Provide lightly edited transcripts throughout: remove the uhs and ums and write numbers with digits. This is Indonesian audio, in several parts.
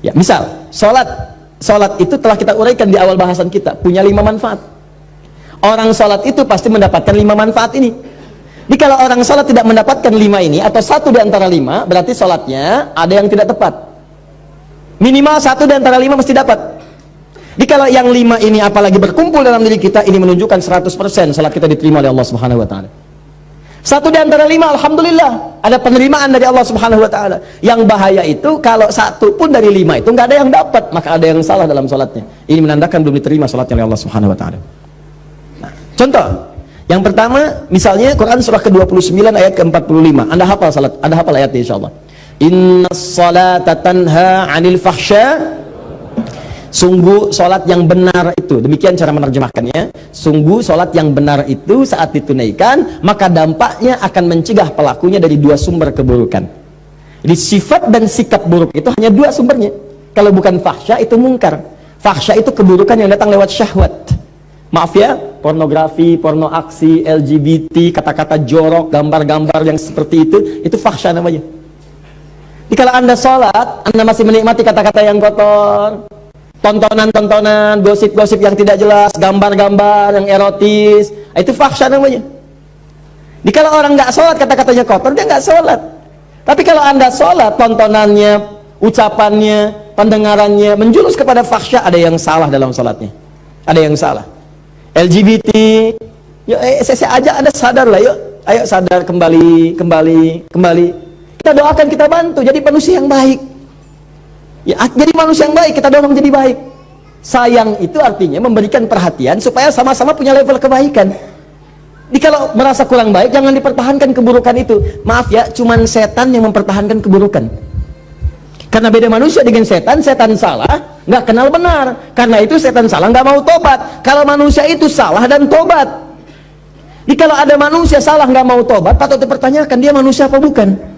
Ya, misal Sholat itu telah kita uraikan di awal bahasan kita, punya 5 manfaat. Orang sholat itu pasti mendapatkan 5 manfaat ini. Jadi kalau orang sholat tidak mendapatkan 5 ini, atau 1 di antara 5, berarti sholatnya ada yang tidak tepat. Minimal 1 di antara 5 mesti dapat. Jadi kalau yang 5 ini apalagi berkumpul dalam diri kita, ini menunjukkan 100% sholat kita diterima oleh Allah Subhanahu wa Ta'ala. 1 di antara 5, alhamdulillah, ada penerimaan dari Allah Subhanahu wa Ta'ala. Yang bahaya itu kalau 1 pun dari 5 itu nggak ada yang dapat, maka ada yang salah dalam sholatnya. Ini menandakan belum diterima sholatnya oleh Allah Subhanahu wa Ta'ala. Nah, contoh yang pertama, misalnya Quran surah ke-29 ayat ke-45. Anda hafal salat, Anda hafal ayatnya insyaallah. Innas salata tanha 'anil fahsya. Sungguh solat yang benar itu, demikian cara menerjemahkannya, sungguh solat yang benar itu saat ditunaikan maka dampaknya akan mencegah pelakunya dari 2 sumber keburukan. Jadi sifat dan sikap buruk itu hanya 2 sumbernya. Kalau bukan fahsya itu mungkar. Fahsya itu keburukan yang datang lewat syahwat. Maaf ya, pornografi, porno aksi, LGBT, kata-kata jorok, gambar-gambar yang seperti itu fahsya namanya. Jadi kalau Anda sholat, Anda masih menikmati kata-kata yang kotor, tontonan-tontonan, gosip-gosip yang tidak jelas, gambar-gambar yang erotis, itu fahsya namanya. Jadi kalau orang nggak sholat, kata-katanya kotor, dia nggak sholat. Tapi kalau Anda sholat, tontonannya, ucapannya, pendengarannya menjurus kepada fahsya, ada yang salah dalam sholatnya. Ada yang salah. LGBT, yuk saya ajak Anda sadar lah, yuk, ayo sadar, kembali. Kita doakan, kita bantu, jadi manusia yang baik. Ya, jadi manusia yang baik, kita dorong jadi baik. Sayang itu artinya memberikan perhatian supaya sama-sama punya level kebaikan. Jadi kalau merasa kurang baik, jangan dipertahankan keburukan itu. Maaf ya, cuman setan yang mempertahankan keburukan. Karena beda manusia dengan setan, setan salah, nggak kenal benar. Karena itu setan salah, nggak mau tobat. Kalau manusia itu salah dan tobat. Jadi kalau ada manusia salah nggak mau tobat, patut dipertanyakan dia manusia apa bukan?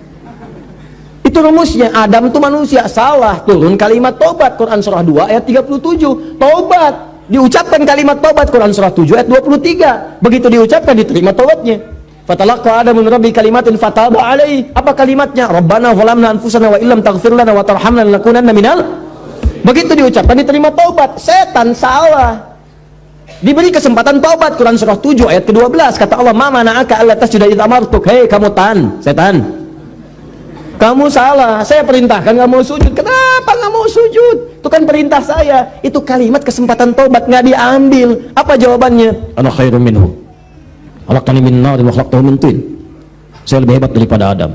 Itu rumusnya. Adam itu manusia, salah, turun kalimat tobat. Quran surah 2 ayat 37. Tobat, diucapkan kalimat tobat. Quran surah 7 ayat 23. Begitu diucapkan, diterima tobatnya. Fatalaqa Adamu min rabbi kalimatin fataba alaihi. Apa kalimatnya? Rabbana zalamna anfusana wa illam taghfir lana wa tarhamna lanakunanna minal. Begitu diucapkan, diterima tobat. Setan salah, diberi kesempatan tobat. Quran surah 7 ayat ke-12. Kata Allah, ma mana'aka alla tasjuda idh amartuk. Hei kamu setan, kamu salah, saya perintahkan nggak mau sujud. Kenapa nggak mau sujud? Itu kan perintah saya. Itu kalimat kesempatan tobat nggak diambil. Apa jawabannya? Ana khairum minhu, khalaqtani min narin wa khalaqtahu min tin. Saya lebih hebat daripada Adam.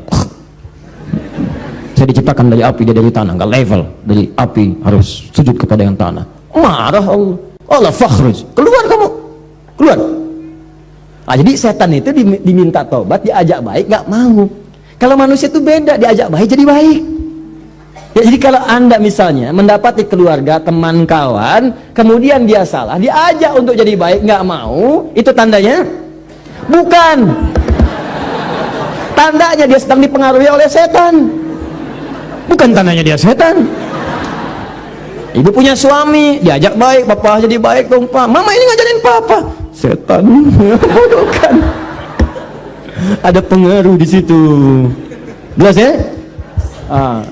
Saya diciptakan dari api, dia dari tanah. Nggak level dari api, harus sujud kepada yang tanah. Marah Allah. Allah fakhruj, keluar kamu, keluar. Nah, jadi setan itu diminta tobat, diajak baik, nggak mau. Kalau manusia itu beda, diajak baik jadi baik. Ya, jadi kalau Anda misalnya mendapati keluarga, teman, kawan, kemudian dia salah, diajak untuk jadi baik, nggak mau, itu tandanya? Bukan. Tandanya dia sedang dipengaruhi oleh setan. Bukan tandanya dia setan. Ibu punya suami, diajak baik, papa jadi baik dong pak. Mama ini ngajarin papa. Setan. Bodoh kan. Ada pengaruh di situ. Jelas ya?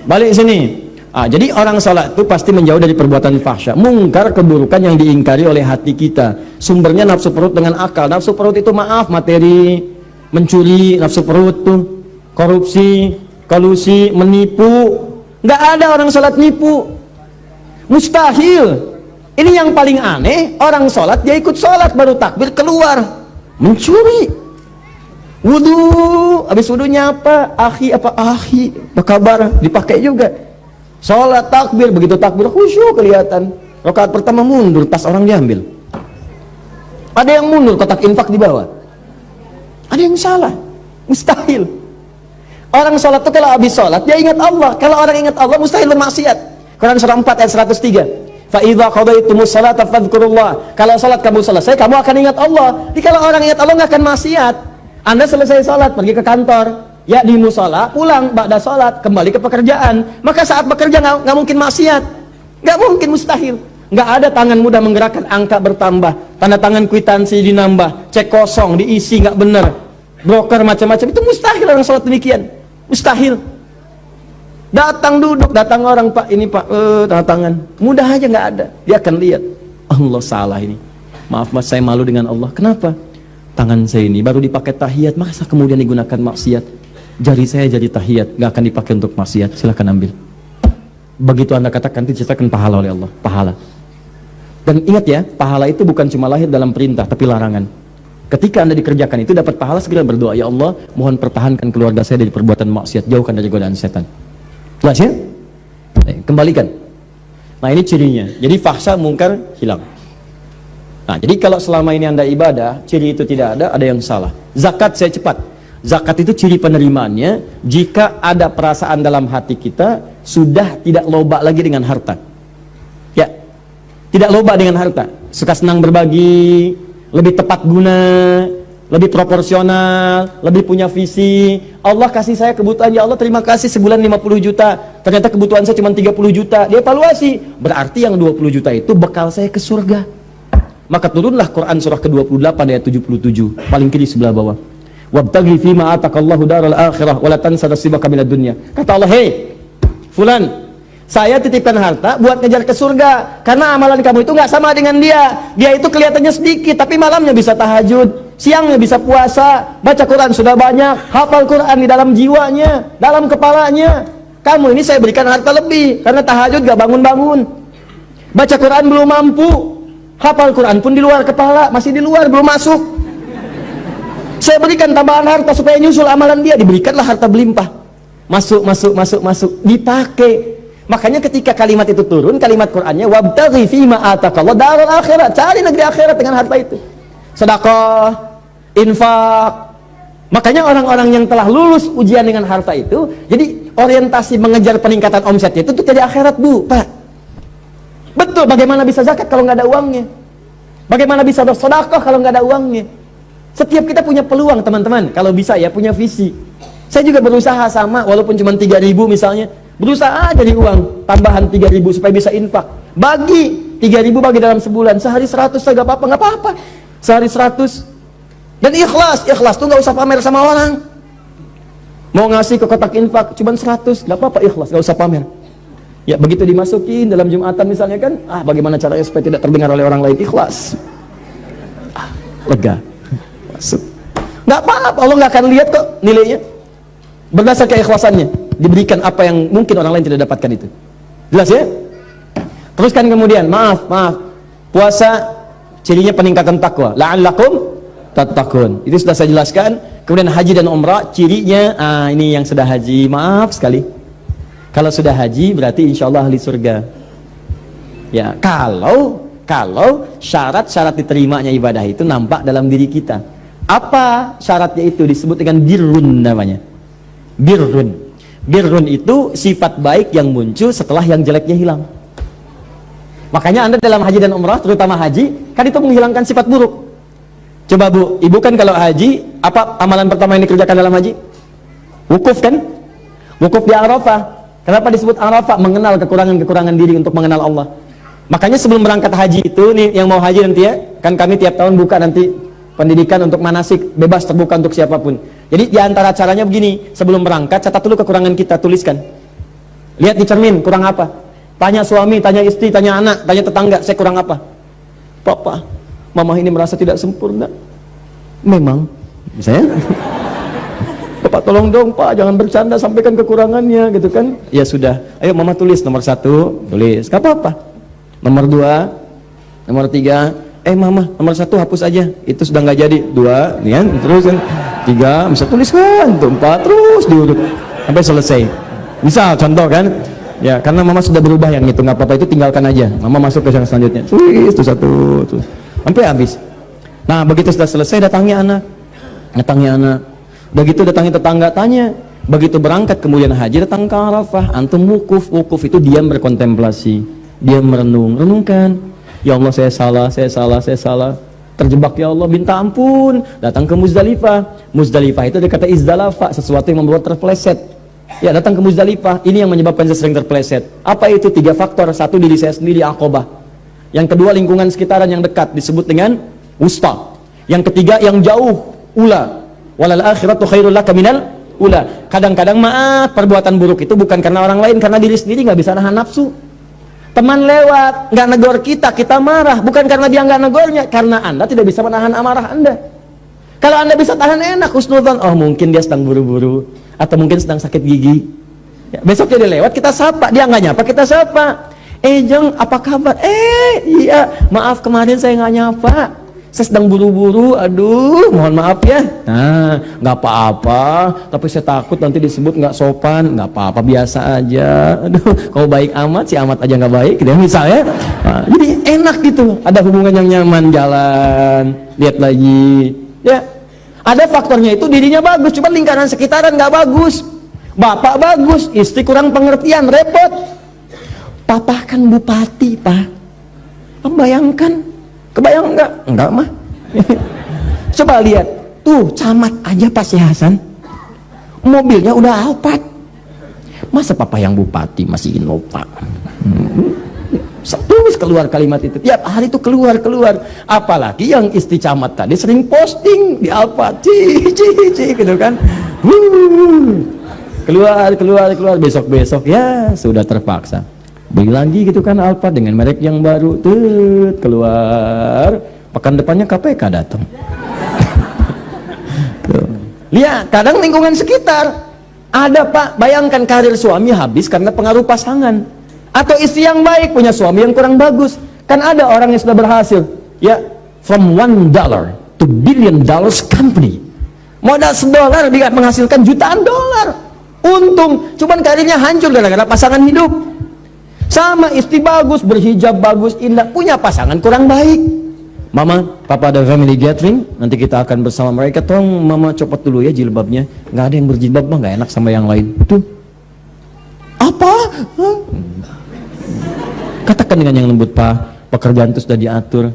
Balik sini. Jadi orang salat itu pasti menjauh dari perbuatan fahsya, mungkar, keburukan yang diingkari oleh hati kita. Sumbernya nafsu perut dengan akal. Nafsu perut itu maaf, materi, mencuri, nafsu perut tuh, korupsi, kolusi, menipu. Nggak ada orang salat nipu. Mustahil. Ini yang paling aneh, orang salat dia ikut salat baru takbir keluar mencuri. Wudu, habis wudunya apa? Akhi, apa kabar? Dipakai juga. Sholat takbir, begitu takbir khusyuk kelihatan. Rakaat pertama mundur, tas orang diambil. Ada yang mundur, kotak infak di bawah. Ada yang salah, mustahil. Orang sholat itu kalau habis sholat dia ingat Allah. Kalau orang ingat Allah mustahil bermaksiat. Quran surah 4 ayat 103. Fa idza qadaitumus salata fadhkurullah. Kalau sholat kamu selesai, kamu akan ingat Allah. Jadi kalau orang ingat Allah nggak akan maksiat. Anda selesai sholat, pergi ke kantor, ya di musola, pulang, ba'da sholat, kembali ke pekerjaan. Maka saat bekerja nggak mungkin maksiat, nggak mungkin, mustahil. Nggak ada tangan mudah menggerakkan, angka bertambah, tanda tangan kwitansi dinambah, cek kosong, diisi nggak benar, broker macam-macam, itu mustahil orang sholat demikian, mustahil. Datang duduk, datang orang, Pak, ini Pak, tanda tangan. Mudah aja nggak ada. Dia akan lihat, Allah salah ini. Maaf Mas, saya malu dengan Allah. Kenapa? Tangan saya ini baru dipakai tahiyat, masa kemudian digunakan maksiat? Jari saya jadi tahiyat, nggak akan dipakai untuk maksiat. Silahkan ambil. Begitu Anda katakan, diceritakan pahala oleh Allah. Pahala. Dan ingat ya, pahala itu bukan cuma lahir dalam perintah, tapi larangan. Ketika Anda dikerjakan itu dapat pahala, segera berdoa, ya Allah, mohon pertahankan keluarga saya dari perbuatan maksiat, jauhkan dari godaan setan. Jelas ya? Kembalikan. Nah, ini cirinya. Jadi fahsya mungkar hilang. Nah, jadi kalau selama ini Anda ibadah, ciri itu tidak ada yang salah. Zakat, saya cepat. Zakat itu ciri penerimaannya jika ada perasaan dalam hati kita sudah tidak loba lagi dengan harta. Ya, tidak loba dengan harta. Suka senang berbagi, lebih tepat guna, lebih proporsional, lebih punya visi. Allah kasih saya kebutuhan, ya Allah terima kasih, sebulan 50 juta. Ternyata kebutuhan saya cuma 30 juta. Dia evaluasi. Berarti yang 20 juta itu bekal saya ke surga. Maka turunlah Quran surah ke-28 ayat 77, paling kiri sebelah bawah. Wabtaghi fima atakallahu daral akhirah wa la tansa nasibaka minad dunya. Kata Allah, "Hei, fulan, saya titipkan harta buat ngejar ke surga, karena amalan kamu itu nggak sama dengan dia. Dia itu kelihatannya sedikit, tapi malamnya bisa tahajud, siangnya bisa puasa, baca Quran sudah banyak, hafal Quran di dalam jiwanya, dalam kepalanya. Kamu ini saya berikan harta lebih, karena tahajud gak bangun-bangun, baca Quran belum mampu, hafal Quran pun di luar kepala, masih di luar, belum masuk. Saya berikan tambahan harta supaya nyusul amalan dia, diberikanlah harta berlimpah. Masuk, dipakai. Makanya ketika kalimat itu turun, kalimat Qur'annya wabtaghi fima atakallahu daral akhirat, cari negeri akhirat dengan harta itu. Sedekah, infak. Makanya orang-orang yang telah lulus ujian dengan harta itu, jadi orientasi mengejar peningkatan omsetnya itu untuk jadi akhirat, Bu, Pak. Betul, bagaimana bisa zakat kalau nggak ada uangnya? Bagaimana bisa bersedekah kalau nggak ada uangnya? Setiap kita punya peluang, teman-teman, kalau bisa ya, punya visi. Saya juga berusaha sama, walaupun cuma 3.000 misalnya, berusaha jadi uang tambahan 3.000 supaya bisa infak. Bagi 3.000, bagi dalam sebulan, sehari 100 saya nggak apa-apa, sehari 100. Dan ikhlas tuh nggak usah pamer sama orang. Mau ngasih ke kotak infak cuma 100, nggak apa-apa, ikhlas, nggak usah pamer. Ya begitu dimasukin dalam Jumatan misalnya kan, bagaimana caranya supaya tidak terdengar oleh orang lain, ikhlas. Lega. Masuk. Nggak apa-apa, Allah nggak akan lihat kok nilainya. Berdasar keikhlasannya diberikan apa yang mungkin orang lain tidak dapatkan itu. Jelas ya? Teruskan kemudian, maaf, puasa cirinya peningkatan takwa, la'allakum tattaqun. Itu sudah saya jelaskan. Kemudian haji dan umrah cirinya, ini yang sudah haji, maaf sekali. Kalau sudah haji berarti insya Allah ahli surga. Ya, kalau syarat-syarat diterimanya ibadah itu nampak dalam diri kita. Apa syaratnya itu? Disebut dengan birrun namanya. Birrun itu sifat baik yang muncul setelah yang jeleknya hilang. Makanya Anda dalam haji dan umrah, terutama haji, kan itu menghilangkan sifat buruk. Coba Bu, Ibu kan kalau haji, apa amalan pertama yang dikerjakan dalam haji? Wukuf kan? Wukuf di Arafah. Kenapa disebut Arafah? Mengenal kekurangan-kekurangan diri untuk mengenal Allah. Makanya sebelum berangkat haji itu, nih yang mau haji nanti ya, kan kami tiap tahun buka nanti pendidikan untuk manasik, bebas terbuka untuk siapapun. Jadi diantara caranya begini, sebelum berangkat catat dulu kekurangan kita, tuliskan. Lihat di cermin, kurang apa? Tanya suami, tanya istri, tanya anak, tanya tetangga, saya kurang apa? Papa, mama ini merasa tidak sempurna. Memang, misalnya, Bapak tolong dong Pak, jangan bercanda, sampaikan kekurangannya, gitu kan? Ya sudah, ayo mama tulis, nomor 1, tulis, gak apa-apa. Nomor 2, nomor 3, mama, nomor 1 hapus aja, itu sudah nggak jadi. 2, nih kan, terus kan, 3, bisa tuliskan, 4, terus diurut sampai selesai. Misal contoh kan, ya karena mama sudah berubah yang itu, nggak apa-apa, itu tinggalkan aja. Mama masuk ke yang selanjutnya, tulis itu 1, tuh sampai habis. Nah begitu sudah selesai, datangi anak. Begitu datangi tetangga, tanya. Begitu berangkat kemudian haji, datang ke Arafah, antum wukuf itu diam berkontemplasi, diam renungkan. Ya Allah, saya salah. Terjebak ya Allah, minta ampun. Datang ke Muzdalifah. Muzdalifah itu dikata izdalafa, sesuatu yang membuat terpeleset. Ya, datang ke Muzdalifah. Ini yang menyebabkan saya sering terpeleset. Apa itu? 3 faktor. 1, diri saya sendiri, Aqabah. Yang kedua, lingkungan sekitaran yang dekat, disebut dengan wusta. Yang ketiga, yang jauh, ula. Walal akhiratu khairul laka minal Ulah, kadang-kadang maaf, perbuatan buruk itu bukan karena orang lain, karena diri sendiri nggak bisa nahan nafsu. Teman lewat, nggak negor kita, kita marah. Bukan karena dia nggak negornya, karena Anda tidak bisa menahan amarah Anda. Kalau Anda bisa tahan enak, husnudzon, oh mungkin dia sedang buru-buru, atau mungkin sedang sakit gigi. Ya, besok dia lewat, kita sapa, dia nggak nyapa, kita sapa. Jeng, apa kabar? Iya, maaf kemarin saya nggak nyapa. Saya sedang buru-buru, aduh, mohon maaf ya. Nah, nggak apa-apa, tapi saya takut nanti disebut nggak sopan. Nggak apa-apa, biasa aja. Aduh, kau baik amat, si amat aja nggak baik, gitu ya, misalnya. Nah, jadi enak gitu, ada hubungan yang nyaman, jalan, lihat lagi. Ya, ada faktornya itu dirinya bagus, cuma lingkaran sekitaran nggak bagus. Bapak bagus, istri kurang pengertian, repot. Papa kan bupati, Pak. Bayangkan, kebayang enggak? Enggak mah. Coba lihat, tuh camat aja Pak Si Hasan, mobilnya udah Alphard. Masa papa yang bupati masih Innova? Terus keluar kalimat itu, tiap hari itu keluar. Apalagi yang istri camat tadi sering posting di Alphard, gitu kan. Keluar, besok ya sudah terpaksa beli lagi gitu kan Alphard dengan merek yang baru, keluar. Pekan depannya KPK datang. Lihat, kadang lingkungan sekitar ada Pak, bayangkan karir suami habis karena pengaruh pasangan, atau istri yang baik punya suami yang kurang bagus. Kan ada orang yang sudah berhasil, ya, from $1 to $1 billion company, modal $1 dia menghasilkan jutaan dolar untung, cuman karirnya hancur gara-gara pasangan hidup. Sama istri bagus, berhijab bagus, indah, punya pasangan kurang baik. Mama, papa ada family gathering, nanti kita akan bersama mereka. Tolong mama copot dulu ya jilbabnya. Nggak ada yang berjilbab mah, nggak enak sama yang lain. Tuh, apa? Katakan dengan yang lembut, Pak, pekerjaan itu sudah diatur,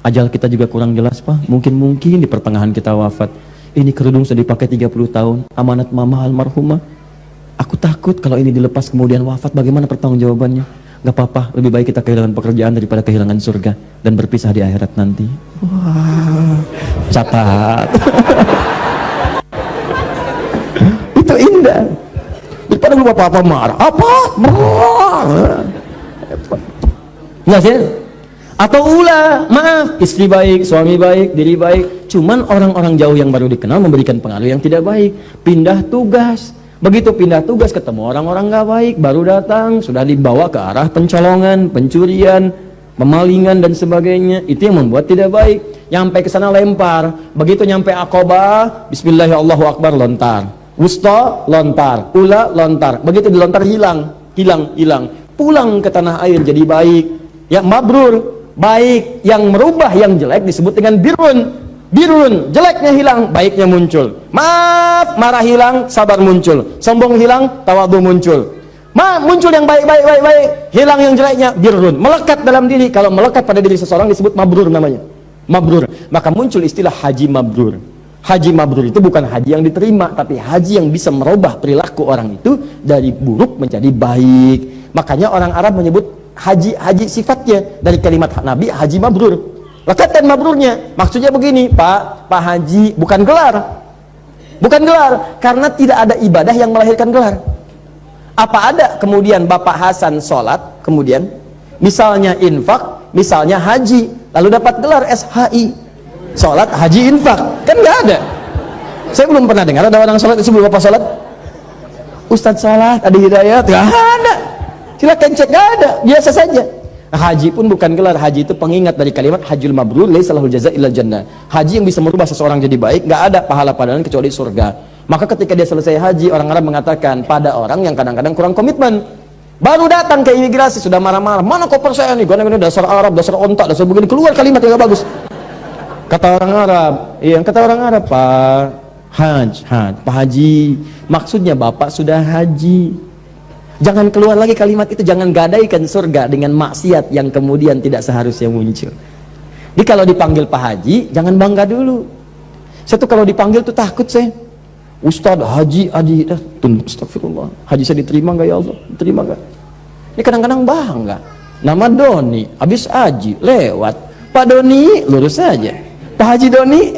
ajal kita juga kurang jelas, Pak. Mungkin di pertengahan kita wafat. Ini kerudung sudah dipakai 30 tahun, amanat mama almarhumah. Aku takut kalau ini dilepas kemudian wafat, bagaimana pertanggungjawabannya? Gak apa-apa, lebih baik kita kehilangan pekerjaan daripada kehilangan surga dan berpisah di akhirat nanti. Wah, catat. Itu indah. Daripada lu apa-apa marah. Apa? Marah. Nggak sih? Atau ulah, maaf, istri baik, suami baik, diri baik, cuman orang-orang jauh yang baru dikenal memberikan pengaruh yang tidak baik. Pindah tugas. Begitu pindah tugas ketemu orang-orang nggak baik, baru datang sudah dibawa ke arah pencolongan, pencurian, pemalingan dan sebagainya. Itu yang membuat tidak baik. Nyampe ke sana lempar, begitu nyampe Aqabah, Bismillahirrahmanirrahim, lontar. Wusta, lontar. Ula, lontar. Begitu dilontar hilang. Pulang ke tanah air jadi baik. Ya, mabrur, baik. Yang merubah yang jelek disebut dengan birun, jeleknya hilang, baiknya muncul. Maaf, marah hilang, sabar muncul. Sombong hilang, tawadhu muncul. Muncul yang baik, hilang yang jeleknya, birun. Melekat dalam diri. Kalau melekat pada diri seseorang disebut mabrur namanya. Mabrur. Maka muncul istilah haji mabrur. Haji mabrur itu bukan haji yang diterima, tapi haji yang bisa merubah perilaku orang itu dari buruk menjadi baik. Makanya orang Arab menyebut haji sifatnya dari kalimat Nabi, haji mabrur. Lekatkan mabrurnya, maksudnya begini, Pak Haji, bukan gelar, karena tidak ada ibadah yang melahirkan gelar. Apa ada kemudian Bapak Hasan sholat, kemudian misalnya infak, misalnya haji, lalu dapat gelar SHI, sholat, haji, infak? Kan nggak ada. Saya belum pernah dengar ada orang sholat disebut Bapak sholat, Ustadz sholat, ada hidayat, nggak ada. Silakan cek, nggak ada, biasa saja. Haji pun bukan gelar, haji itu pengingat dari kalimat hajjul mabrur laisa lahul jazaa illal jannah. Haji yang bisa merubah seseorang jadi baik, nggak ada pahala padanya kecuali surga. Maka ketika dia selesai haji, orang Arab mengatakan pada orang yang kadang-kadang kurang komitmen, baru datang ke imigrasi sudah marah-marah, mana koper saya nih, gini dasar Arab, dasar ontak, dasar begini, keluar kalimat yang gak bagus. Kata orang Arab, Pak Haji, maksudnya Bapak sudah haji. Jangan keluar lagi kalimat itu, jangan gadaikan surga dengan maksiat yang kemudian tidak seharusnya muncul. Jadi kalau dipanggil Pak Haji, jangan bangga dulu. Saya tuh kalau dipanggil tuh takut saya. Ustadz, Haji, astagfirullah. Haji saya diterima nggak ya Allah? Diterima nggak? Ini kadang-kadang bangga. Nama Doni, habis Haji, lewat. Pak Doni, lurus saja. Pak Haji Doni,